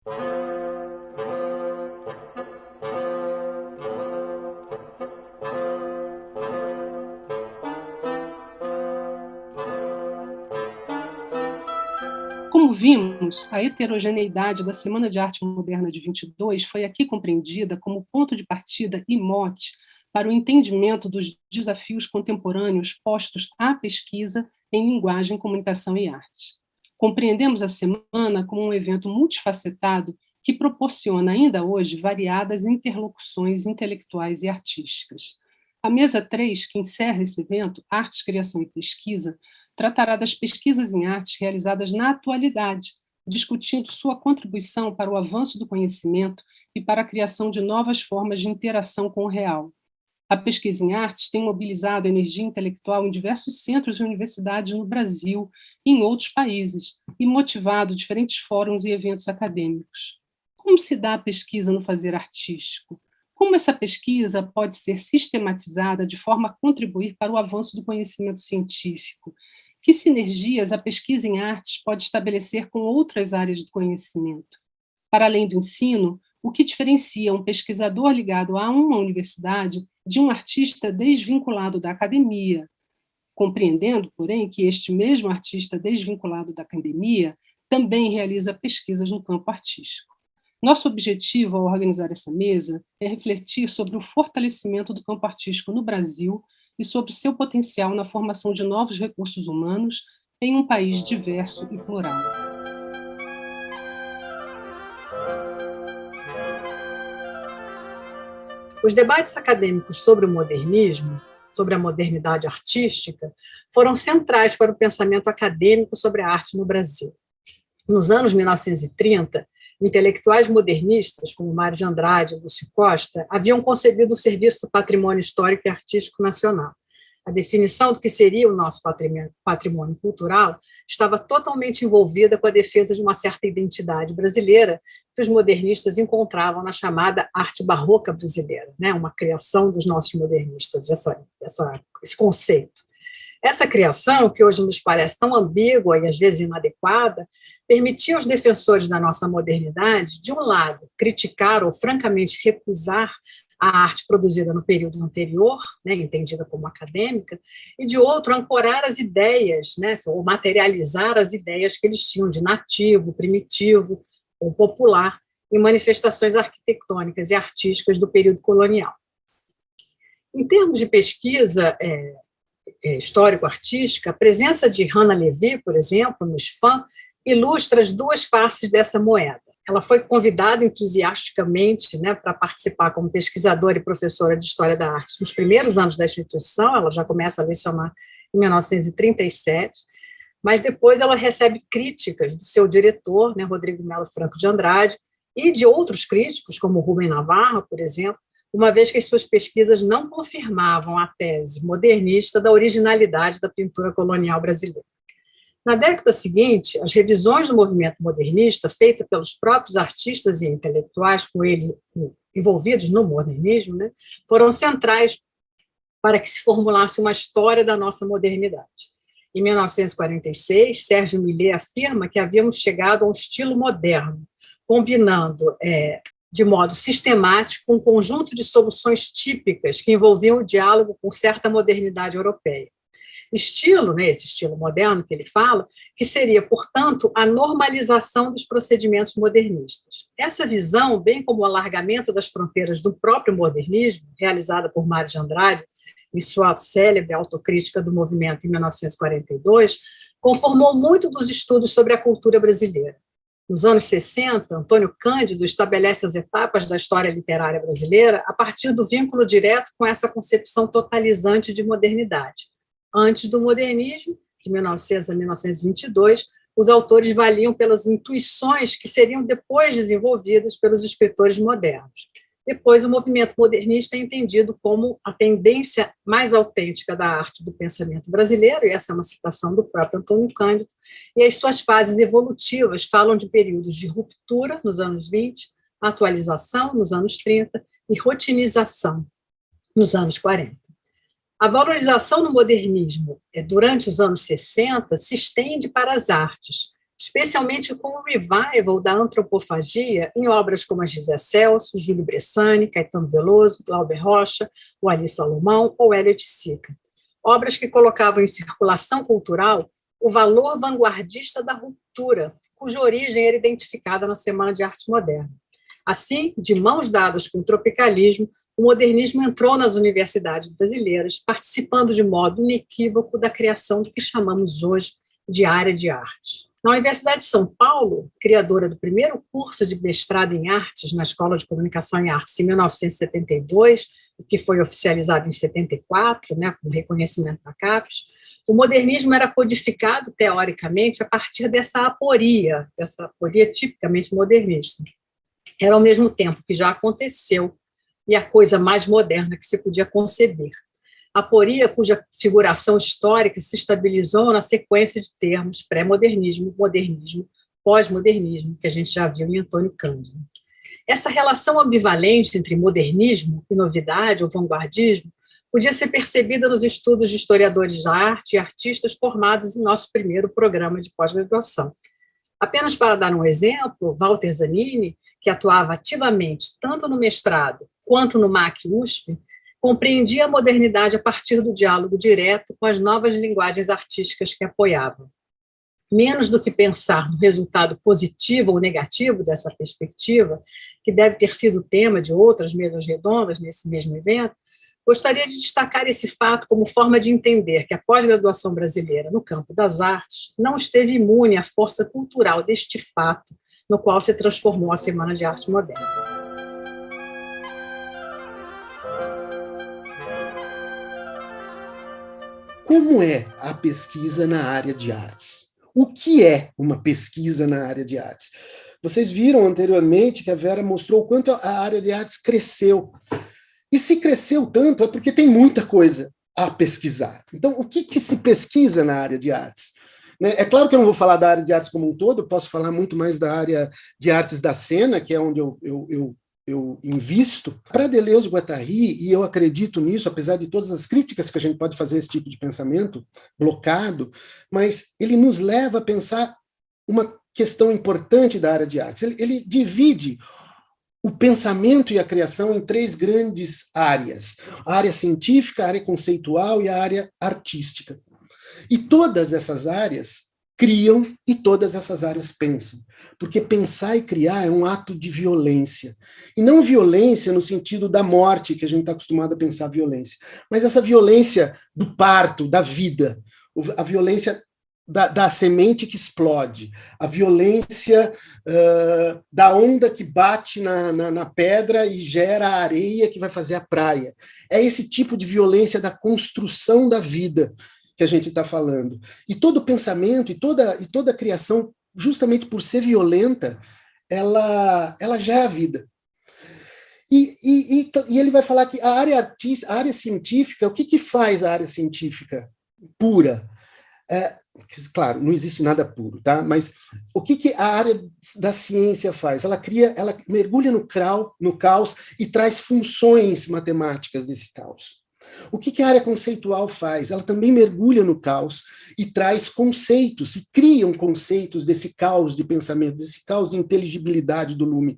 Como vimos, a heterogeneidade da Semana de Arte Moderna de 22 foi aqui compreendida como ponto de partida e mote para o entendimento dos desafios contemporâneos postos à pesquisa em linguagem, comunicação e arte. Compreendemos a semana como um evento multifacetado que proporciona ainda hoje variadas interlocuções intelectuais e artísticas. A mesa 3, que encerra esse evento, Artes, Criação e Pesquisa, tratará das pesquisas em arte realizadas na atualidade, discutindo sua contribuição para o avanço do conhecimento e para a criação de novas formas de interação com o real. A pesquisa em artes tem mobilizado energia intelectual em diversos centros e universidades no Brasil e em outros países, e motivado diferentes fóruns e eventos acadêmicos. Como se dá a pesquisa no fazer artístico? Como essa pesquisa pode ser sistematizada de forma a contribuir para o avanço do conhecimento científico? Que sinergias a pesquisa em artes pode estabelecer com outras áreas do conhecimento? Para além do ensino, o que diferencia um pesquisador ligado a uma universidade de um artista desvinculado da academia? Compreendendo, porém, que este mesmo artista desvinculado da academia também realiza pesquisas no campo artístico. Nosso objetivo ao organizar essa mesa é refletir sobre o fortalecimento do campo artístico no Brasil e sobre seu potencial na formação de novos recursos humanos em um país diverso e plural. Os debates acadêmicos sobre o modernismo, sobre a modernidade artística, foram centrais para o pensamento acadêmico sobre a arte no Brasil. Nos anos 1930, intelectuais modernistas, como Mário de Andrade e Lúcio Costa, haviam concebido o serviço do patrimônio histórico e artístico nacional. A definição do que seria o nosso patrimônio cultural estava totalmente envolvida com a defesa de uma certa identidade brasileira que os modernistas encontravam na chamada arte barroca brasileira, né? Uma criação dos nossos modernistas, esse conceito. Essa criação, que hoje nos parece tão ambígua e às vezes inadequada, permitia aos defensores da nossa modernidade, de um lado, criticar ou francamente recusar a arte produzida no período anterior, né, entendida como acadêmica, e de outro, ancorar as ideias, né, ou materializar as ideias que eles tinham de nativo, primitivo ou popular em manifestações arquitetônicas e artísticas do período colonial. Em termos de pesquisa histórico-artística, a presença de Hannah Levy, por exemplo, no SFAM, ilustra as duas faces dessa moeda. Ela foi convidada entusiasticamente, né, para participar como pesquisadora e professora de História da Arte nos primeiros anos da instituição. Ela já começa a lecionar em 1937, mas depois ela recebe críticas do seu diretor, né, Rodrigo Melo Franco de Andrade, e de outros críticos, como Rubem Navarro, por exemplo, uma vez que as suas pesquisas não confirmavam a tese modernista da originalidade da pintura colonial brasileira. Na década seguinte, as revisões do movimento modernista, feitas pelos próprios artistas e intelectuais com eles envolvidos no modernismo, né, foram centrais para que se formulasse uma história da nossa modernidade. Em 1946, Sérgio Millet afirma que havíamos chegado a um estilo moderno, combinando de modo sistemático um conjunto de soluções típicas que envolviam o diálogo com certa modernidade europeia. Estilo, né, esse estilo moderno que ele fala, que seria, portanto, a normalização dos procedimentos modernistas. Essa visão, bem como o alargamento das fronteiras do próprio modernismo, realizada por Mário de Andrade, em sua célebre autocrítica do movimento em 1942, conformou muito dos estudos sobre a cultura brasileira. Nos anos 60, Antônio Cândido estabelece as etapas da história literária brasileira a partir do vínculo direto com essa concepção totalizante de modernidade. Antes do modernismo, de 1900 a 1922, os autores valiam pelas intuições que seriam depois desenvolvidas pelos escritores modernos. Depois, o movimento modernista é entendido como a tendência mais autêntica da arte do pensamento brasileiro, e essa é uma citação do próprio Antônio Cândido, e as suas fases evolutivas falam de períodos de ruptura, nos anos 20, atualização, nos anos 30, e rotinização, nos anos 40. A valorização do modernismo durante os anos 60 se estende para as artes, especialmente com o revival da antropofagia em obras como as Gisé Celso, Júlio Bressani, Caetano Veloso, Glauber Rocha, o Ali Salomão ou Elliot Sica. Obras que colocavam em circulação cultural o valor vanguardista da ruptura, cuja origem era identificada na Semana de Arte Moderna. Assim, de mãos dadas com o tropicalismo, o modernismo entrou nas universidades brasileiras, participando de modo inequívoco da criação do que chamamos hoje de área de artes. Na Universidade de São Paulo, criadora do primeiro curso de mestrado em artes na Escola de Comunicação e Artes em 1972, que foi oficializado em 74, com o reconhecimento da CAPES, o modernismo era codificado, teoricamente, a partir dessa aporia tipicamente modernista. Era ao mesmo tempo que já aconteceu e a coisa mais moderna que se podia conceber. Aporia cuja figuração histórica se estabilizou na sequência de termos pré-modernismo, modernismo, pós-modernismo, que a gente já viu em Antônio Cândido. Essa relação ambivalente entre modernismo e novidade ou vanguardismo podia ser percebida nos estudos de historiadores da arte e artistas formados em nosso primeiro programa de pós-graduação. Apenas para dar um exemplo, Walter Zanini, que atuava ativamente tanto no mestrado quanto no MAC-USP, compreendia a modernidade a partir do diálogo direto com as novas linguagens artísticas que apoiavam. Menos do que pensar no resultado positivo ou negativo dessa perspectiva, que deve ter sido tema de outras mesas redondas nesse mesmo evento, gostaria de destacar esse fato como forma de entender que a pós-graduação brasileira no campo das artes não esteve imune à força cultural deste fato, no qual se transformou a Semana de Arte Moderna. Como é a pesquisa na área de artes? O que é uma pesquisa na área de artes? Vocês viram anteriormente que a Vera mostrou o quanto a área de artes cresceu. E se cresceu tanto é porque tem muita coisa a pesquisar. Então, o que se pesquisa na área de artes? É claro que eu não vou falar da área de artes como um todo, eu posso falar muito mais da área de artes da cena, que é onde eu invisto. Para Deleuze e Guattari, e eu acredito nisso, apesar de todas as críticas que a gente pode fazer a esse tipo de pensamento blocado, mas ele nos leva a pensar uma questão importante da área de artes. Ele divide o pensamento e a criação em três grandes áreas: a área científica, a área conceitual e a área artística. E todas essas áreas criam e todas essas áreas pensam. Porque pensar e criar é um ato de violência. E não violência no sentido da morte, que a gente está acostumado a pensar violência, mas essa violência do parto, da vida, a violência da semente que explode, a violência da onda que bate na pedra e gera a areia que vai fazer a praia. É esse tipo de violência da construção da vida que a gente está falando. E todo pensamento e toda criação, justamente por ser violenta, ela gera vida. E ele vai falar que a área científica, o que faz a área científica pura? Claro, não existe nada puro, tá? Mas o que a área da ciência faz? Ela mergulha no caos e traz funções matemáticas desse caos. O que a área conceitual faz? Ela também mergulha no caos e traz conceitos, e criam conceitos desse caos de pensamento, desse caos de inteligibilidade do lume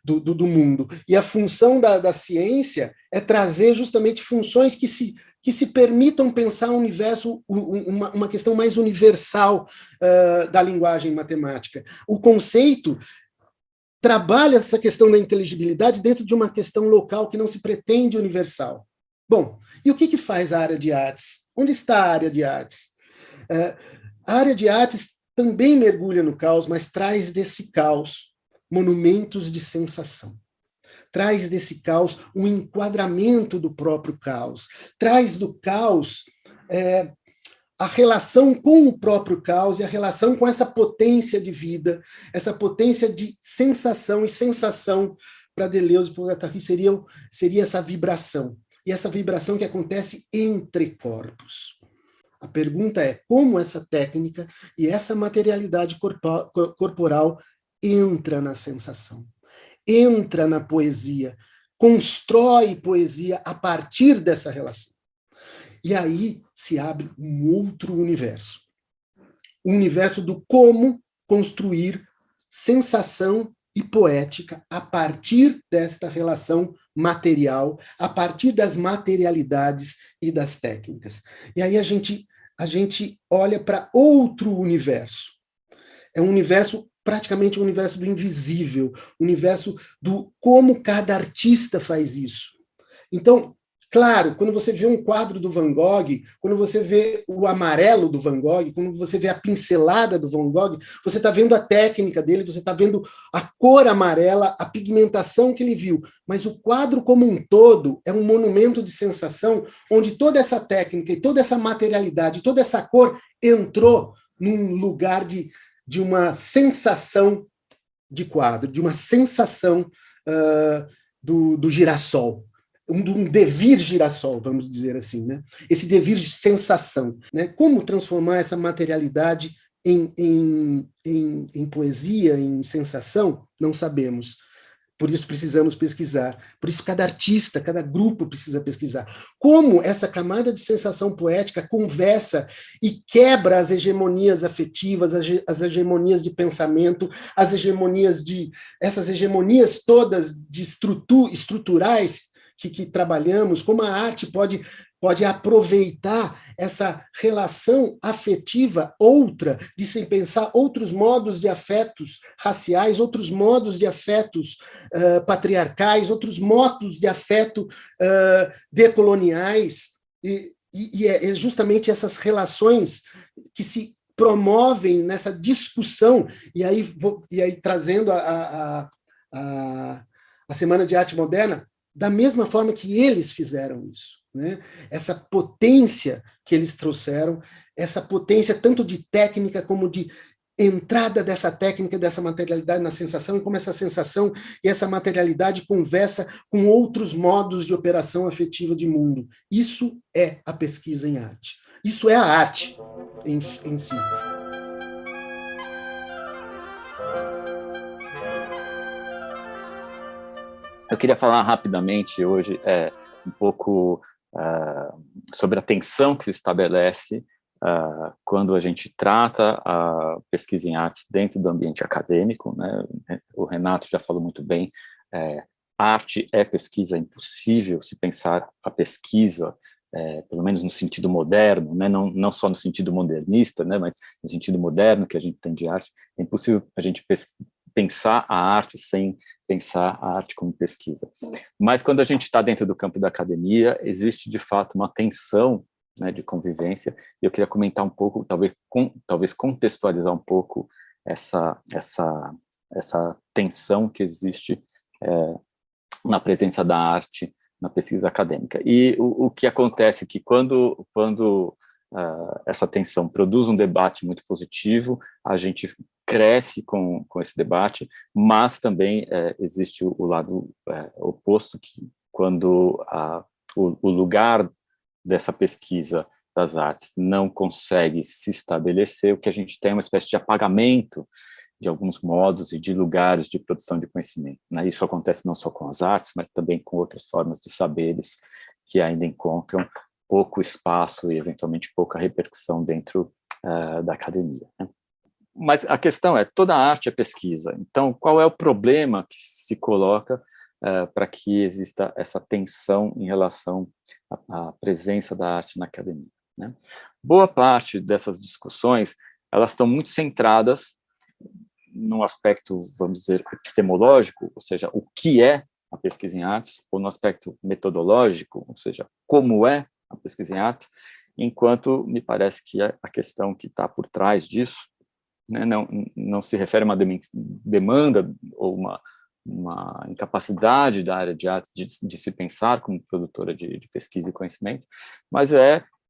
do mundo. E a função da ciência é trazer justamente funções que se permitam pensar um universo, uma questão mais universal da linguagem matemática. O conceito trabalha essa questão da inteligibilidade dentro de uma questão local que não se pretende universal. Bom, e o que faz a área de artes? Onde está a área de artes? A área de artes também mergulha no caos, mas traz desse caos monumentos de sensação. Traz desse caos um enquadramento do próprio caos. Traz do caos a relação com o próprio caos e a relação com essa potência de vida, essa potência de sensação, e sensação, para Deleuze e para Guattari, seria essa vibração. E essa vibração que acontece entre corpos. A pergunta é como essa técnica e essa materialidade corporal entra na sensação, entra na poesia, constrói poesia a partir dessa relação. E aí se abre um outro universo. O universo do como construir sensação e poética a partir desta relação material, a partir das materialidades e das técnicas. E aí a gente olha para outro universo. É um universo, praticamente um universo do invisível, universo do como cada artista faz isso. Então, claro, quando você vê um quadro do Van Gogh, quando você vê o amarelo do Van Gogh, quando você vê a pincelada do Van Gogh, você está vendo a técnica dele, você está vendo a cor amarela, a pigmentação que ele viu. Mas o quadro como um todo é um monumento de sensação, onde toda essa técnica e toda essa materialidade, toda essa cor entrou num lugar de uma sensação de quadro, de uma sensação do girassol. Um devir girassol, vamos dizer assim, né? Esse devir de sensação, né? Como transformar essa materialidade em poesia, em sensação? Não sabemos. Por isso precisamos pesquisar. Por isso cada artista, cada grupo precisa pesquisar. Como essa camada de sensação poética conversa e quebra as hegemonias afetivas, as hegemonias de pensamento, essas hegemonias todas de estruturais que trabalhamos, como a arte pode aproveitar essa relação afetiva outra, de se pensar outros modos de afetos raciais, outros modos de afetos patriarcais, outros modos de afeto decoloniais, e é justamente essas relações que se promovem nessa discussão, e aí trazendo a Semana de Arte Moderna, da mesma forma que eles fizeram isso, né? Essa potência que eles trouxeram, essa potência tanto de técnica como de entrada dessa técnica, dessa materialidade na sensação, e como essa sensação e essa materialidade conversa com outros modos de operação afetiva de mundo. Isso é a pesquisa em arte. Isso é a arte em si. Eu queria falar rapidamente hoje um pouco sobre a tensão que se estabelece quando a gente trata a pesquisa em artes dentro do ambiente acadêmico, né? O Renato já falou muito bem, arte é pesquisa, é impossível se pensar a pesquisa, pelo menos no sentido moderno, né? Não só no sentido modernista, né? Mas no sentido moderno que a gente tem de arte, é impossível a gente pensar a arte sem pensar a arte como pesquisa. Mas quando a gente está dentro do campo da academia, existe de fato uma tensão, né, de convivência, e eu queria comentar um pouco, talvez contextualizar um pouco essa tensão que existe na presença da arte na pesquisa acadêmica. E o que acontece é que quando essa tensão produz um debate muito positivo, a gente cresce com esse debate, mas também existe o lado oposto, que quando o lugar dessa pesquisa das artes não consegue se estabelecer, o que a gente tem é uma espécie de apagamento de alguns modos e de lugares de produção de conhecimento, né? Isso acontece não só com as artes, mas também com outras formas de saberes que ainda encontram pouco espaço e, eventualmente, pouca repercussão dentro da academia, né? Mas a questão é, toda arte é pesquisa. Então, qual é o problema que se coloca para que exista essa tensão em relação à presença da arte na academia, né? Boa parte dessas discussões, elas estão muito centradas no aspecto, vamos dizer, epistemológico, ou seja, o que é a pesquisa em artes, ou no aspecto metodológico, ou seja, como é a pesquisa em artes, enquanto me parece que a questão que está por trás disso, né, não se refere a uma demanda ou uma incapacidade da área de artes de se pensar como produtora de pesquisa e conhecimento, mas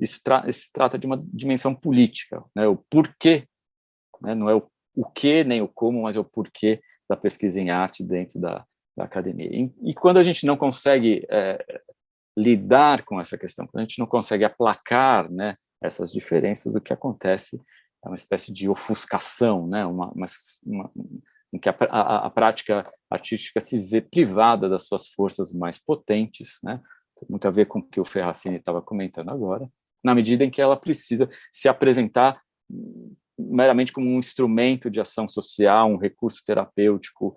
isso se trata de uma dimensão política, né, o porquê, né, não é o que nem o como, mas é o porquê da pesquisa em arte dentro da academia. E quando a gente não consegue lidar com essa questão, quando a gente não consegue aplacar, né, essas diferenças, o que acontece é uma espécie de ofuscação, né, em que a prática artística se vê privada das suas forças mais potentes, né? Tem muito a ver com o que o Ferracini estava comentando agora, na medida em que ela precisa se apresentar meramente como um instrumento de ação social, um recurso terapêutico,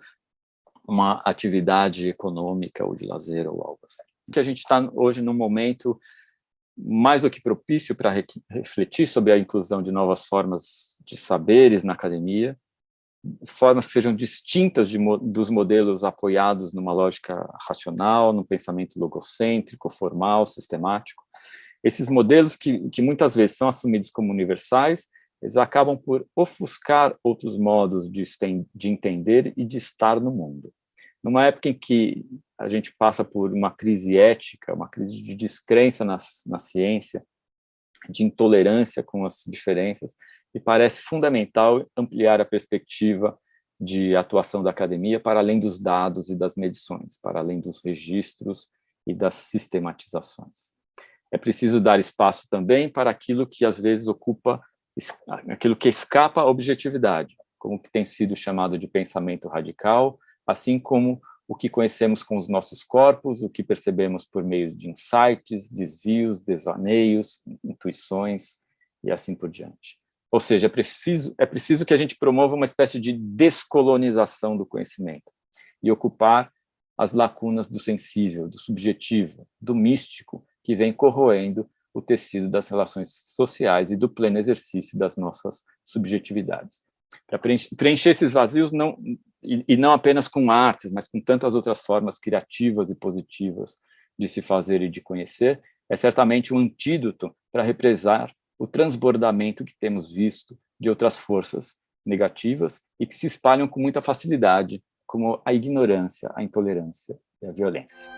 uma atividade econômica ou de lazer ou algo assim. Que a gente está hoje num momento mais do que propício para refletir sobre a inclusão de novas formas de saberes na academia, formas que sejam distintas dos modelos apoiados numa lógica racional, num pensamento logocêntrico, formal, sistemático. Esses modelos que muitas vezes são assumidos como universais, eles acabam por ofuscar outros modos de entender e de estar no mundo. Numa época em que a gente passa por uma crise ética, uma crise de descrença na ciência, de intolerância com as diferenças, e parece fundamental ampliar a perspectiva de atuação da academia para além dos dados e das medições, para além dos registros e das sistematizações. É preciso dar espaço também para aquilo que às vezes ocupa, aquilo que escapa à objetividade, como o que tem sido chamado de pensamento radical, assim como o que conhecemos com os nossos corpos, o que percebemos por meio de insights, desvios, devaneios, intuições e assim por diante. Ou seja, é preciso que a gente promova uma espécie de descolonização do conhecimento e ocupar as lacunas do sensível, do subjetivo, do místico, que vem corroendo o tecido das relações sociais e do pleno exercício das nossas subjetividades. Para preencher esses vazios, não apenas com artes, mas com tantas outras formas criativas e positivas de se fazer e de conhecer, é certamente um antídoto para represar o transbordamento que temos visto de outras forças negativas e que se espalham com muita facilidade, como a ignorância, a intolerância e a violência.